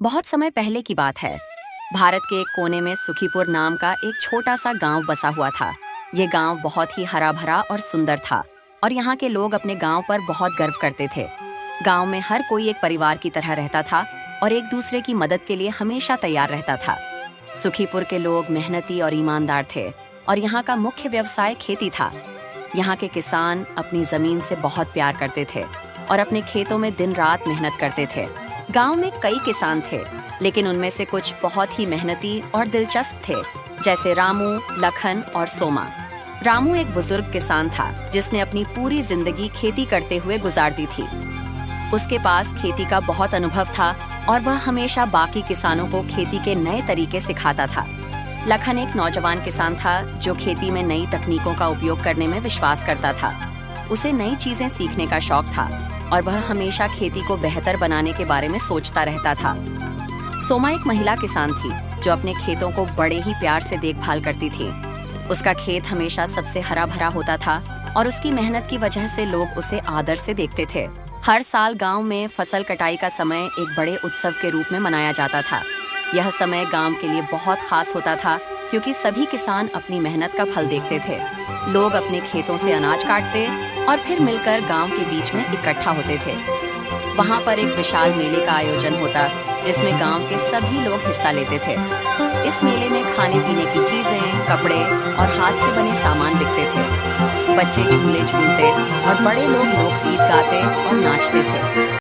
बहुत समय पहले की बात है। भारत के एक कोने में सुखीपुर नाम का एक छोटा सा गांव बसा हुआ था। ये गांव बहुत ही हरा भरा और सुंदर था और यहाँ के लोग अपने गांव पर बहुत गर्व करते थे। गांव में हर कोई एक परिवार की तरह रहता था और एक दूसरे की मदद के लिए हमेशा तैयार रहता था। सुखीपुर के लोग मेहनती और ईमानदार थे और यहाँ का मुख्य व्यवसाय खेती था। यहाँ के किसान अपनी जमीन से बहुत प्यार करते थे और अपने खेतों में दिन रात मेहनत करते थे। गांव में कई किसान थे, लेकिन उनमें से कुछ बहुत ही मेहनती और दिलचस्प थे, जैसे रामू, लखन और सोमा। रामू एक बुजुर्ग किसान था जिसने अपनी पूरी जिंदगी खेती करते हुए गुजार दी थी। उसके पास खेती का बहुत अनुभव था और वह हमेशा बाकी किसानों को खेती के नए तरीके सिखाता था। लखन एक नौजवान किसान था जो खेती में नई तकनीकों का उपयोग करने में विश्वास करता था। उसे नई चीजें सीखने का शौक था और वह हमेशा खेती को बेहतर बनाने के बारे में सोचता रहता था। सोमा एक महिला किसान थी जो अपने खेतों को बड़े ही प्यार से देखभाल करती थी। उसका खेत हमेशा सबसे हरा भरा होता था और उसकी मेहनत की वजह से लोग उसे आदर से देखते थे। हर साल गांव में फसल कटाई का समय एक बड़े उत्सव के रूप में मनाया जाता था। यह समय गांव के लिए बहुत खास होता था क्योंकि सभी किसान अपनी मेहनत का फल देखते थे। लोग अपने खेतों से अनाज काटते और फिर मिलकर गांव के बीच में इकट्ठा होते थे। वहां पर एक विशाल मेले का आयोजन होता जिसमें गांव के सभी लोग हिस्सा लेते थे। इस मेले में खाने पीने की चीजें, कपड़े और हाथ से बने सामान बिकते थे। बच्चे झूले झूलते और बड़े लोग लोकगीत गाते और नाचते थे।